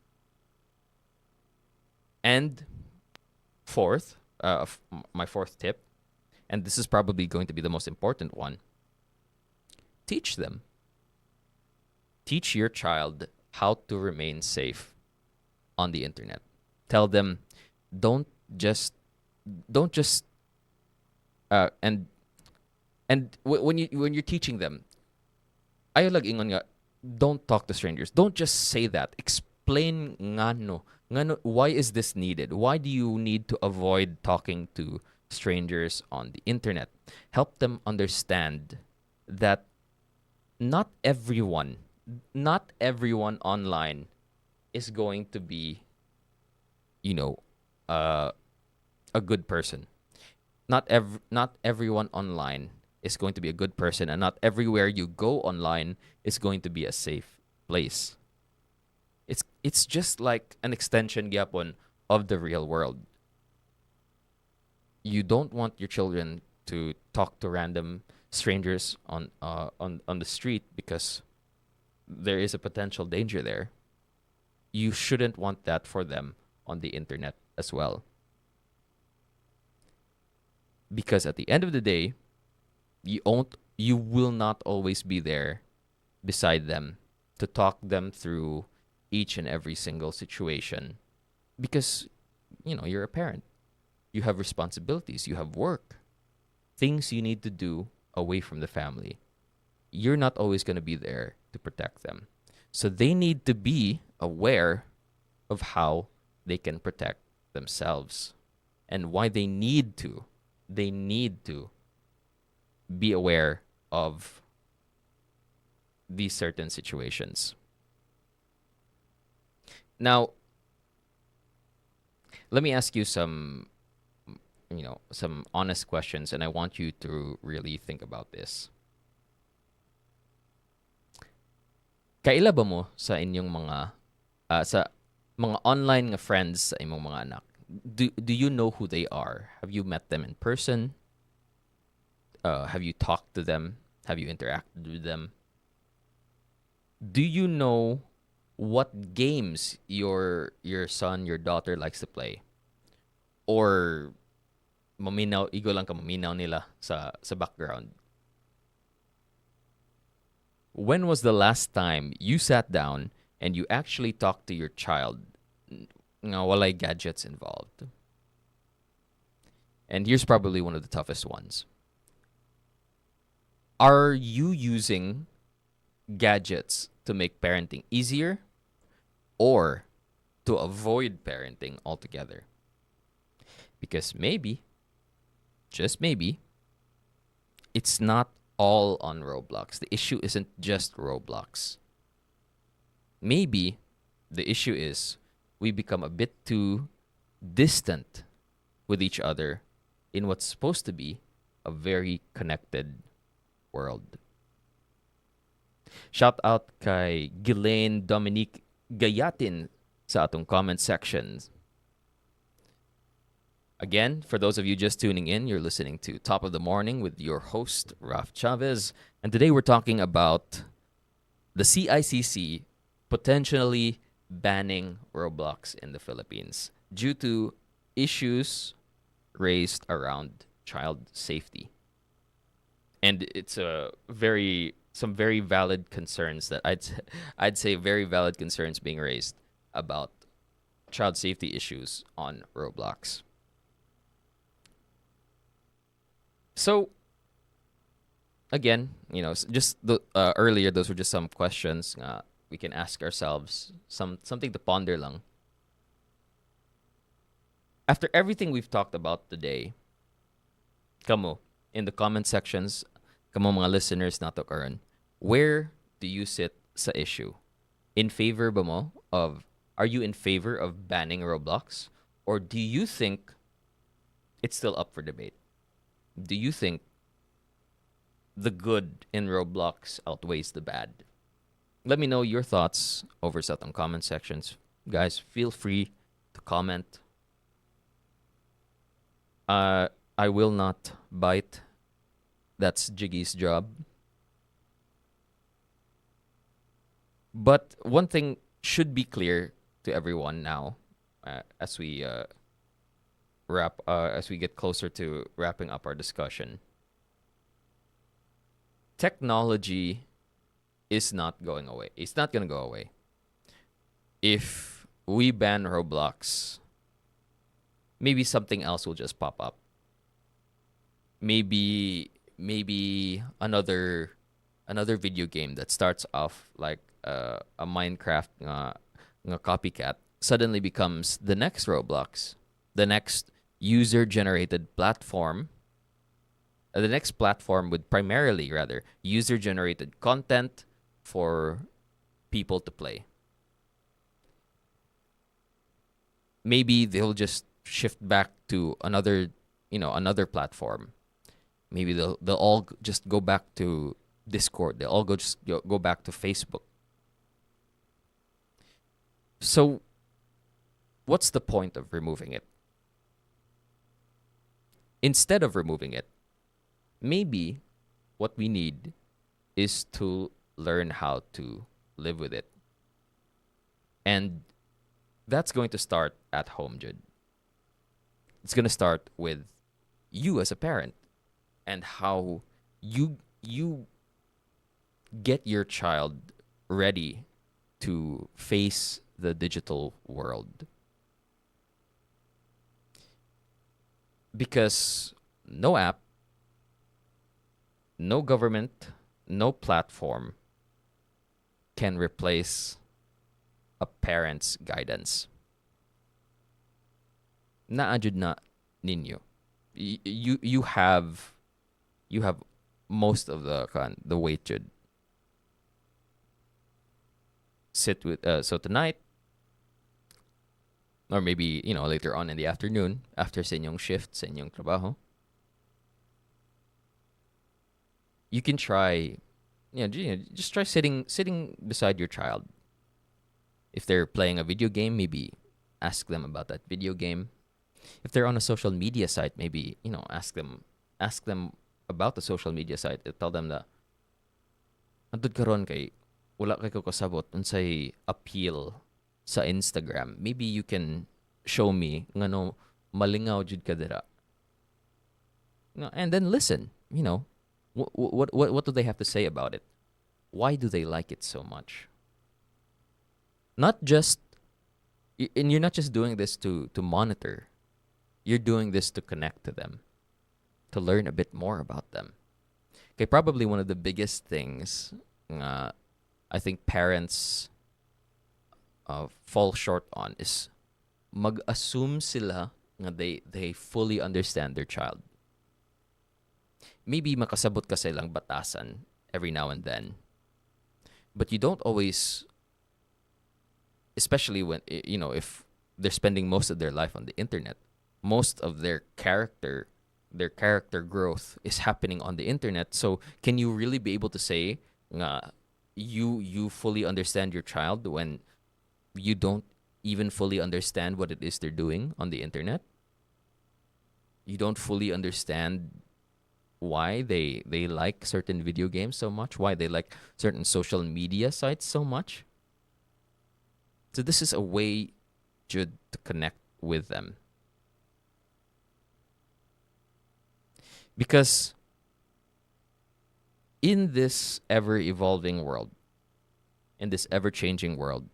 And fourth, my fourth tip, and this is probably going to be the most important one, teach them. Teach your child how to remain safe on the internet. Tell them, don't just and when you're teaching them, ayaw lang ingon nga, don't talk to strangers. Don't just say that. Explain ngano, why is this needed? Why do you need to avoid talking to strangers on the internet? Help them understand that not everyone online is going to be, a good person. Not everyone online is going to be a good person, and not everywhere you go online is going to be a safe place. It's just like an extension gyapon of the real world. You don't want your children to talk to random strangers on the street because there is a potential danger there. You shouldn't want that for them on the internet as well. Because at the end of the day, you will not always be there beside them to talk them through each and every single situation because you're a parent. You have responsibilities, you have work, things you need to do away from the family. You're not always going to be there to protect them. So they need to be aware of how they can protect themselves and why they need to be aware of these certain situations. Now, let me ask you some honest questions, and I want you to really think about this. Kaila ba mo sa inyong sa mga online nga friends sa imong mga anak? Do you know who they are? Have you met them in person? Have you talked to them? Have you interacted with them? Do you know what games your son, your daughter likes to play? Or igo lang ka maminaw nila sa background? When was the last time you sat down and you actually talked to your child nga walay gadgets involved? And here's probably one of the toughest ones. Are you using gadgets to make parenting easier or to avoid parenting altogether? Because maybe, just maybe, it's not all on Roblox. The issue isn't just Roblox. Maybe the issue is we become a bit too distant with each other in what's supposed to be a very connected world. Shout out kay Ghislaine Dominique Gayatin sa atong comment section. Again, for those of you just tuning in, you're listening to Top of the Morning with your host, Raf Chavez. And today we're talking about the CICC potentially banning Roblox in the Philippines due to issues raised around child safety. And it's some very valid concerns that I'd say very valid concerns being raised about child safety issues on Roblox. So, again, just earlier, those were just some questions we can ask ourselves, something to ponder lang. After everything we've talked about today, kamo, in the comment sections, kamo mga listeners nato karon, where do you sit sa issue? In favor ba mo are you in favor of banning Roblox? Or do you think it's still up for debate? Do you think the good in Roblox outweighs the bad? Let me know your thoughts over sa atong comment sections. Guys, feel free to comment. I will not bite. That's Jiggy's job. But one thing should be clear to everyone now, as we as we get closer to wrapping up our discussion. Technology is not going away. It's not going to go away. If we ban Roblox, maybe something else will just pop up. Maybe another video game that starts off like a Minecraft nga copycat suddenly becomes the next Roblox, the next user-generated platform, the next platform with primarily rather user-generated content for people to play. Maybe they'll just shift back to another platform. Maybe they'll all just go back to Discord. They'll all go back to Facebook. So, what's the point of removing it? Instead of removing it, maybe what we need is to learn how to live with it. And that's going to start at home, Jude. It's going to start with you as a parent and how you get your child ready to face the digital world. Because no app, no government, no platform can replace a parent's guidance. Naadjud na ninyo. You have most of the weight, Jud. Sit with so tonight, or maybe later on in the afternoon after sa inyong shift, sa inyong trabaho, you can try, just try sitting beside your child. If they're playing a video game, maybe ask them about that video game. If they're on a social media site, maybe ask them about the social media site. Tell them that andun karon kay wala kay ko kasabot unsay appeal sa Instagram. Maybe you can show me ngano malingaw jud ka dira. And then listen. What do they have to say about it? Why do they like it so much? Not just, and you're not just doing this to monitor. You're doing this to connect to them, to learn a bit more about them. Okay, probably one of the biggest things I think parents fall short on is mag-assume sila nga they fully understand their child. Maybe makasabot ka sa ilang batasan every now and then, but you don't always, especially when if they're spending most of their life on the internet, most of their character growth is happening on the internet. So can you really be able to say you fully understand your child when you don't even fully understand what it is they're doing on the internet? You don't fully understand why they like certain video games so much, why they like certain social media sites so much. So this is a way to connect with them. Because in this ever-evolving world, in this ever-changing world,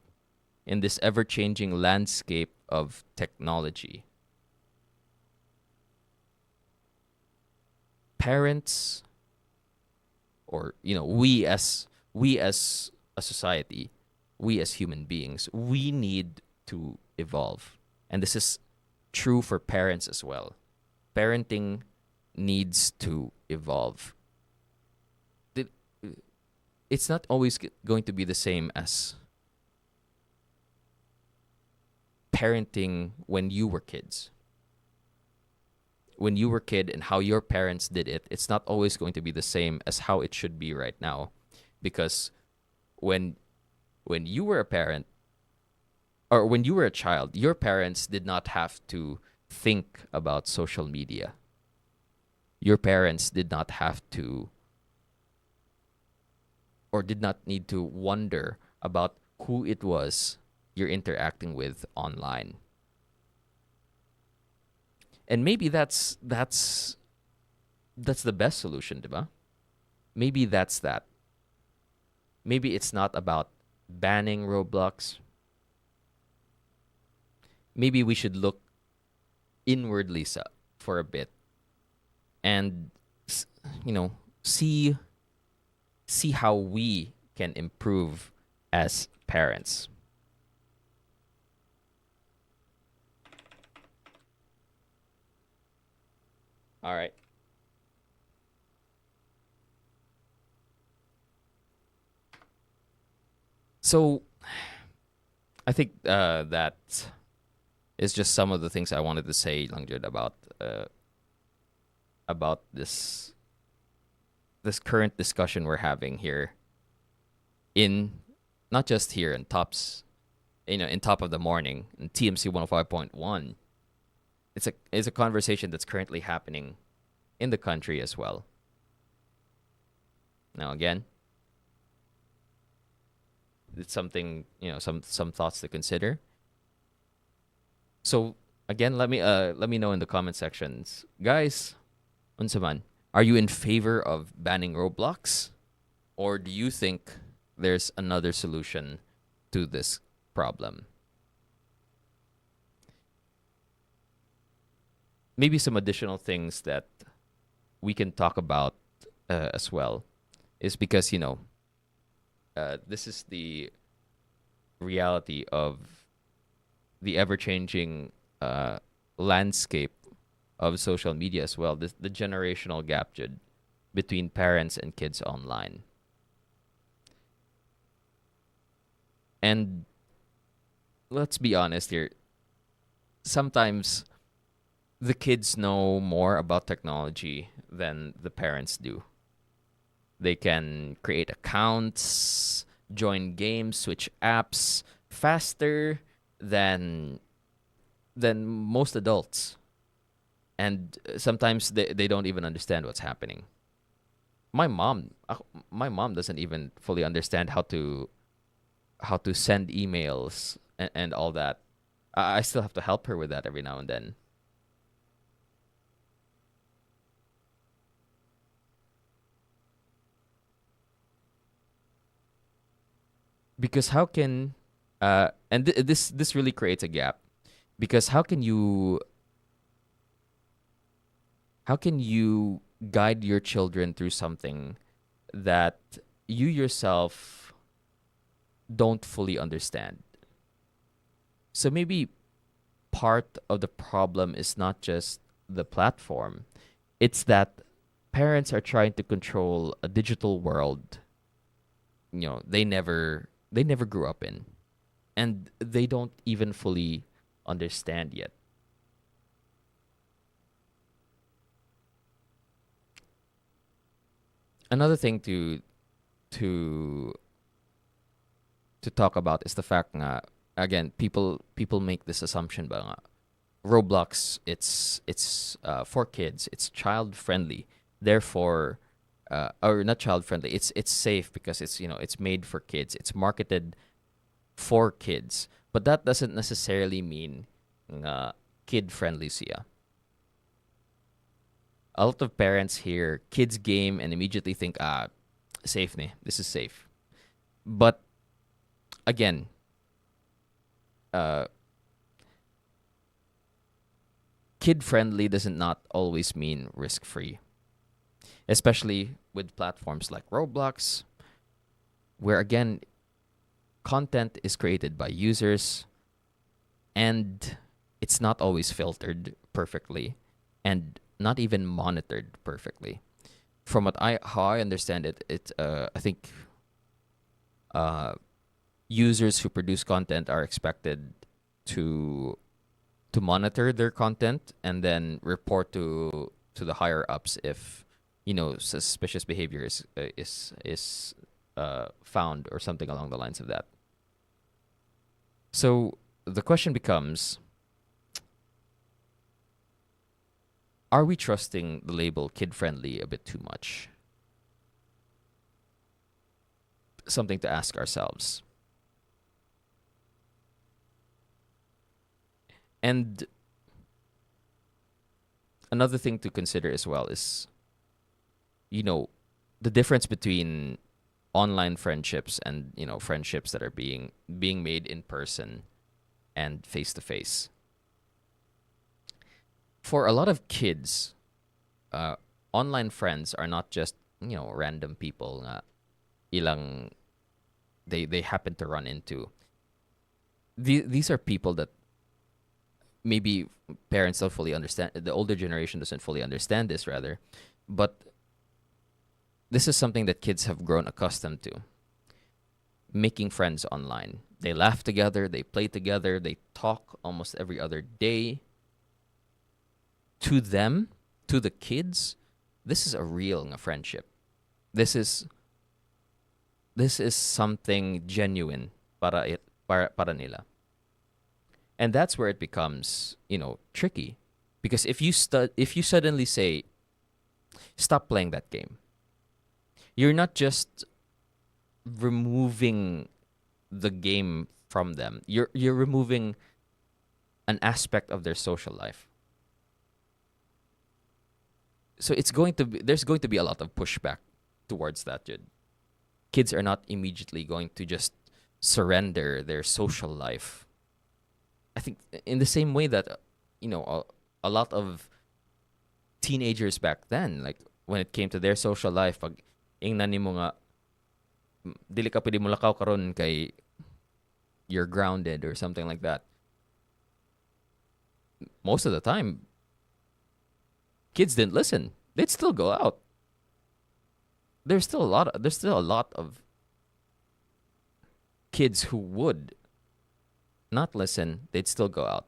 in this ever-changing landscape of technology, parents, or we as a society, we as human beings, we need to evolve. And this is true for parents as well. Parenting needs to evolve. It's not always going to be the same as parenting when you were kids. When you were a kid and how your parents did it, it's not always going to be the same as how it should be right now. Because when you were a parent, or when you were a child, your parents did not have to think about social media. Your parents did not have to, or did not need to wonder about who it was you're interacting with online. And maybe that's the best solution, diba? Maybe that's that. Maybe it's not about banning Roblox. Maybe we should look inwardly for a bit and see how we can improve as parents. All right. So I think that is just some of the things I wanted to say, Langjud, about this current discussion we're having here in, not just here in Tops, in Top of the Morning, in TMC 105.1. It's a conversation that's currently happening in the country as well. Now again, it's something, some thoughts to consider. So again, let me know in the comment sections, guys. Unsa man, are you in favor of banning Roblox, or do you think there's another solution to this problem? Maybe some additional things that we can talk about as well is because this is the reality of the ever changing landscape of social media as well. The generational gap, Jude, between parents and kids online. And let's be honest here. Sometimes the kids know more about technology than the parents do. They can create accounts, join games, switch apps faster than most adults. And sometimes they don't even understand what's happening. My mom doesn't even fully understand how to send emails and all that. I still have to help her with that every now and then. Because how can and this really creates a gap, because how can you guide your children through something that you yourself don't fully understand? So maybe part of the problem is not just the platform, it's that parents are trying to control a digital world they never grew up in, and they don't even fully understand yet. Another thing to to talk about is the fact nga, again, people make this assumption ba nga, Roblox, it's for kids, it's child friendly, therefore or not child friendly, it's safe because it's made for kids, it's marketed for kids, but that doesn't necessarily mean kid friendly siya. A lot of parents hear kids game and immediately think, safe ne, this is safe. But again, uh, kid friendly doesn't not always mean risk free, especially with platforms like Roblox, where again, content is created by users and it's not always filtered perfectly and not even monitored perfectly. From how I understand it, I think uh, users who produce content are expected to monitor their content and then report to the higher ups if suspicious behavior is found or something along the lines of that. So the question becomes, are we trusting the label kid friendly a bit too much? Something to ask ourselves. And another thing to consider as well is, the difference between online friendships and friendships that are being made in person and face to face. For a lot of kids, online friends are not just random people nga ilang they happen to run into. These are people that maybe parents don't fully understand. The older generation doesn't fully understand this, rather, but this is something that kids have grown accustomed to. Making friends online. They laugh together, they play together, they talk almost every other day. To them, to the kids, this is a real nga friendship. This is something genuine para nila. And that's where it becomes, tricky. Because if you suddenly say, stop playing that game, you're not just removing the game from them. You're removing an aspect of their social life. So there's going to be a lot of pushback towards that, Jude. Kids are not immediately going to just surrender their social life. I think in the same way that a lot of teenagers back then, like when it came to their social life, pag ingnan nimo nga dili ka pwede mulakaw karon kay you're grounded or something like that. Most of the time, kids didn't listen. They'd still go out. There's still a lot of kids who would not listen. They'd still go out.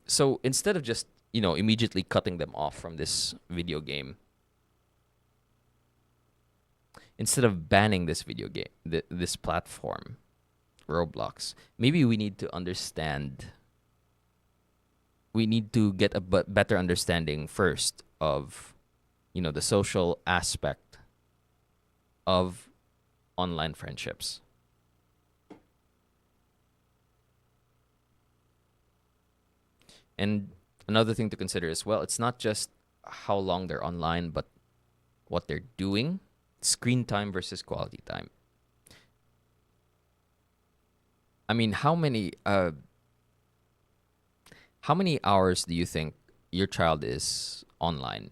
So instead of just immediately cutting them off from this video game, instead of banning this video game, this platform, Roblox, maybe we need to understand. We need to get a better understanding first of, the social aspect of online friendships. And another thing to consider as well, it's not just how long they're online, but what they're doing. Screen time versus quality time. I mean, how many hours do you think your child is online?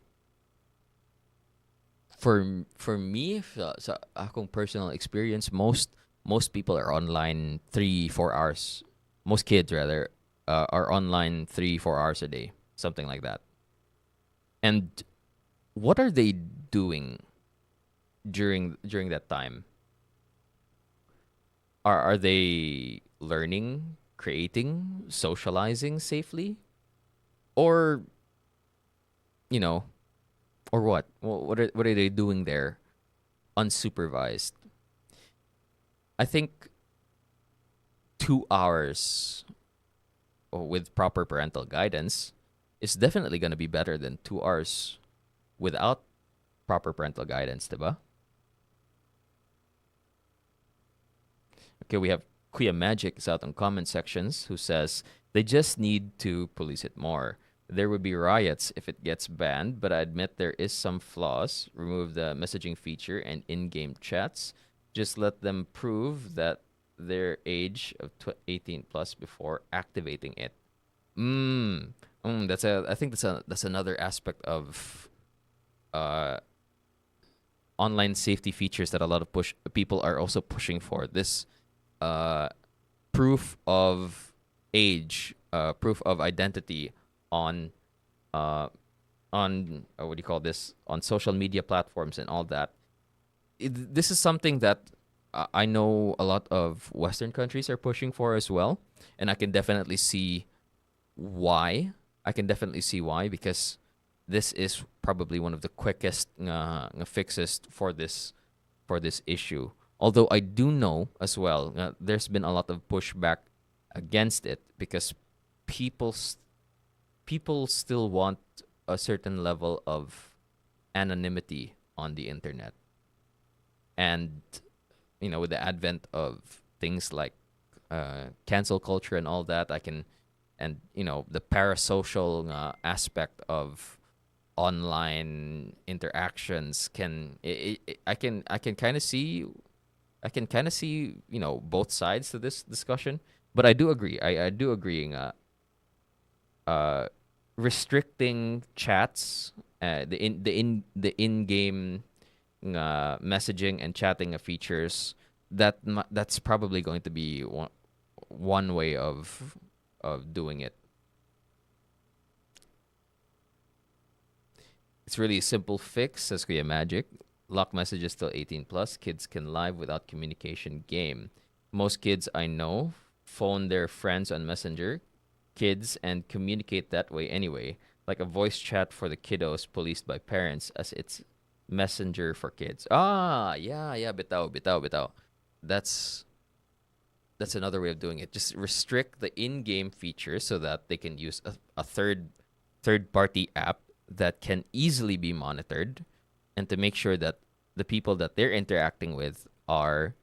For me, sa akong personal experience, most people are online 3-4 hours. Most kids rather are online 3-4 hours a day, something like that. And what are they doing during that time? Are they learning, creating, socializing safely, or or what? What are they doing there, unsupervised? I think 2 hours with proper parental guidance is definitely going to be better than 2 hours without proper parental guidance, diba? Okay, we have Kuya Magic is out on comment sections who says they just need to police it more. There would be riots if it gets banned, but I admit there is some flaws. Remove the messaging feature and in-game chats. Just let them prove that their age of 18 plus before activating it. I think that's another aspect of online safety features that a lot of people are also pushing for. This proof of age, proof of identity on what do you call this, on social media platforms and all that. This is something that I know a lot of Western countries are pushing for as well, and I can definitely see why. Because this is probably one of the quickest fixes for this issue. Although I do know as well, there's been a lot of pushback against it because people still want a certain level of anonymity on the internet. And with the advent of things like cancel culture and all that, the parasocial aspect of online interactions I can kind of see both sides to this discussion. But I do agree. I do agree. Restricting chats, the in-game messaging and chatting features, that's probably going to be one way of doing it. It's really a simple fix, says Kuya Magic. Lock messages till 18 plus. Kids can live without communication game. Most kids I know phone their friends on Messenger, kids, and communicate that way anyway. Like a voice chat for the kiddos policed by parents as it's messenger for kids. Yeah, bitaw. That's another way of doing it. Just restrict the in-game features so that they can use a third party app that can easily be monitored, and to make sure that the people that they're interacting with are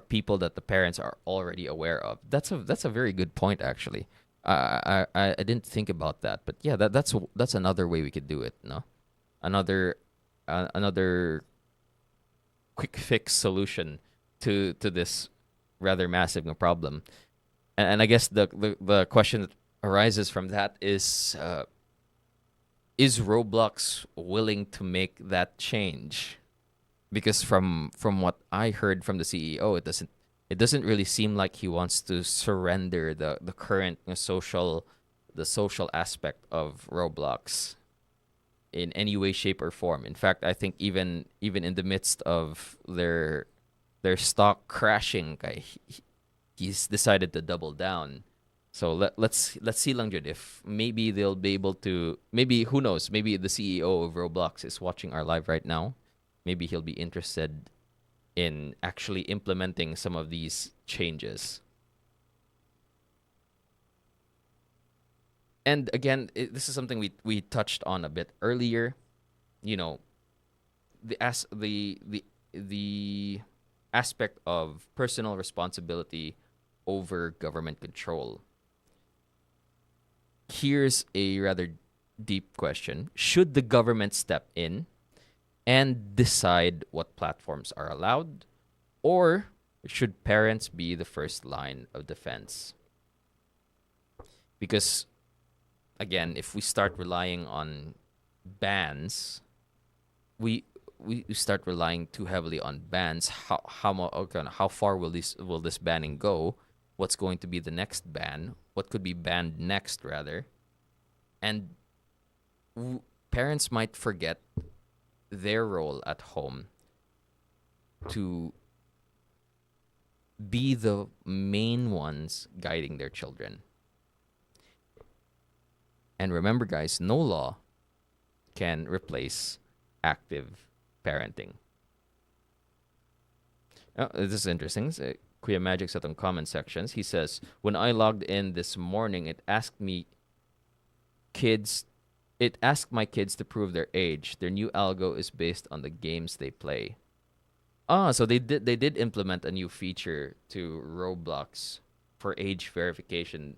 people that the parents are already aware of. That's a very good point, actually. I didn't think about that, but yeah, that's another way we could do it. No, another another quick fix solution to this rather massive problem. And I guess the question that arises from that is Roblox willing to make that change? Because from what I heard from the CEO, it doesn't really seem like he wants to surrender the current social aspect of Roblox in any way, shape, or form. In fact, I think even in the midst of their stock crashing, he's decided to double down. So let's see lang jud if maybe they'll be able to, maybe who knows, maybe the CEO of Roblox is watching our live right now. Maybe he'll be interested in actually implementing some of these changes. And again, this is something we touched on a bit earlier. You know, the aspect of personal responsibility over government control. Here's a rather deep question. Should the government step in and decide what platforms are allowed, or should parents be the first line of defense? Because again, if we start relying on bans, we start relying too heavily on bans. How far will this banning go? What's going to be the next ban? What could be banned next, rather? And parents might forget their role at home to be the main ones guiding their children. And remember, guys, no law can replace active parenting. Oh, this is interesting. Kuya Magic said on comment sections. He says, when I logged in this morning, it asked my kids to prove their age. Their new algo is based on the games they play. So they did implement a new feature to Roblox for age verification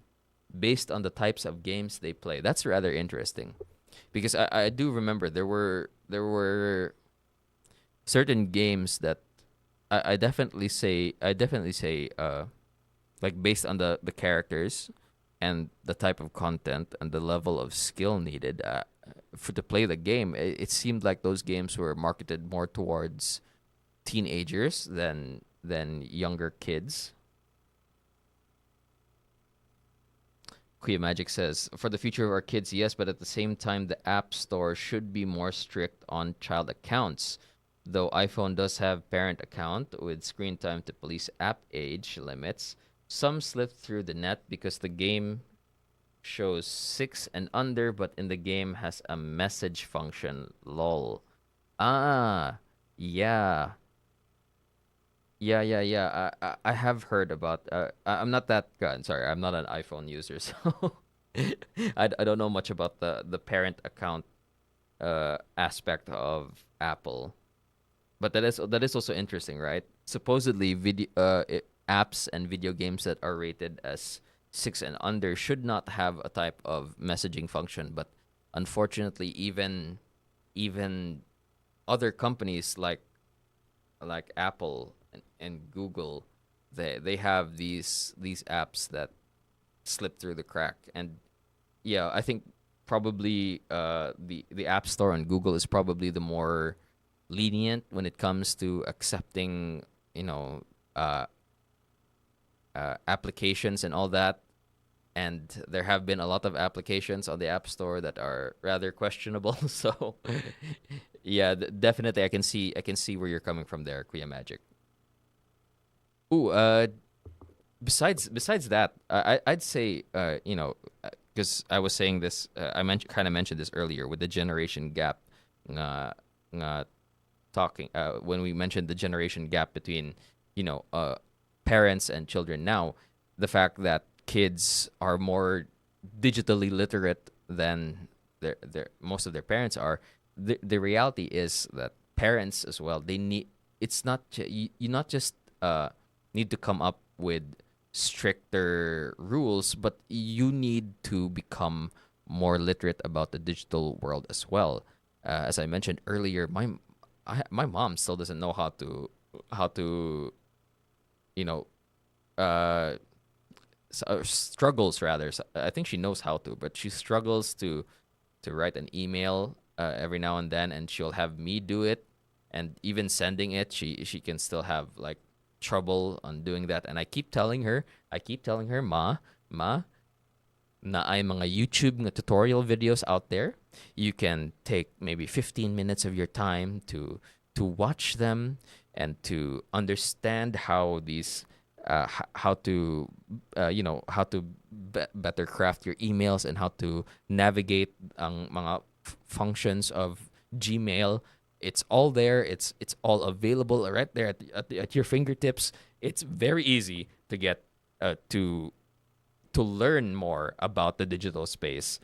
based on the types of games they play. That's rather interesting, because I do remember there were certain games that I definitely say like based on the characters and the type of content and the level of skill needed for to play the game. It seemed like those games were marketed more towards teenagers than younger kids. Kuya Magic says, for the future of our kids, yes, but at the same time, the App Store should be more strict on child accounts. Though iPhone does have parent account with screen time to police app age limits, some slip through the net because the game shows 6 and under, but in the game has a message function. Lol. Ah, yeah. Yeah. I have heard about. I'm not that good. Sorry, I'm not an iPhone user, so I don't know much about the parent account aspect of Apple. But that is also interesting, right? Supposedly, apps and video games that are rated as 6 and under should not have a type of messaging function. But unfortunately, even other companies like Apple and Google, they have these apps that slip through the crack. And yeah, I think probably the App Store on Google is probably the more lenient when it comes to accepting, applications and all that. And there have been a lot of applications on the App Store that are rather questionable. So, yeah, definitely, I can see where you're coming from there, Kuya Magic. Ooh, besides that, I'd say, because I was saying this, I mentioned this earlier with the generation gap, uh, uh, talking when we mentioned the generation gap between, parents and children now, the fact that kids are more digitally literate than their most of their parents are. the reality is that parents as well, they need, it's not you not just need to come up with stricter rules, but you need to become more literate about the digital world as well. As I mentioned earlier, my mom still doesn't know how to you know uh struggles rather. I think she knows how to, but she struggles to write an email every now and then, and she'll have me do it. And even sending it, she can still have like trouble on doing that. And I keep telling her, ma, na ay mga YouTube nga tutorial videos out there. You can take maybe 15 minutes of your time to watch them and to understand how these how to how to better craft your emails and how to navigate ang mga functions of Gmail. It's all there. It's all available right there at your fingertips. It's very easy to get to learn more about the digital space.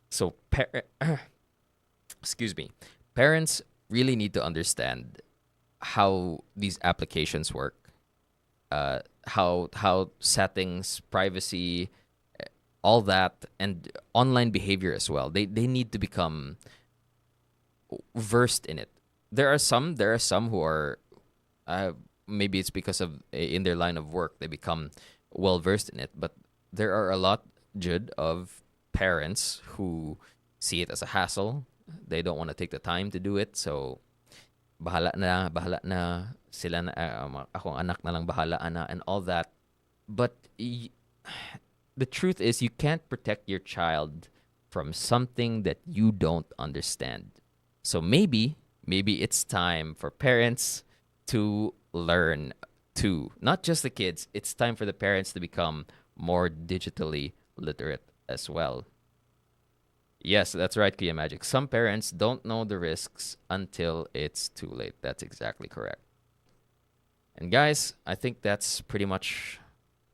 So excuse me, parents really need to understand how these applications work, how settings, privacy, all that, and online behavior as well. They need to become versed in it. There are some who are maybe it's because of in their line of work they become well versed in it, but there are a lot, Judd, of parents who see it as a hassle. They don't want to take the time to do it, so bahala na sila na akong anak na lang bahala na and all that. But the truth is you can't protect your child from something that you don't understand. So maybe it's time for parents to learn too. Not just the kids, it's time for the parents to become more digitally literate as well. Yes, that's right, Kia Magic. Some parents don't know the risks until it's too late. That's exactly correct. And guys, I think that's pretty much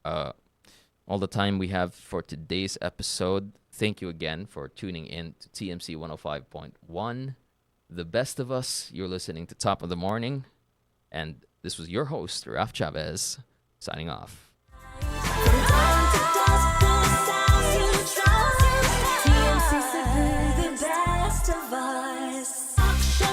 all the time we have for today's episode. Thank you again for tuning in to TMC 105.1. The best of us. You're listening to Top of the Morning. And this was your host, Raf Chavez, signing off. From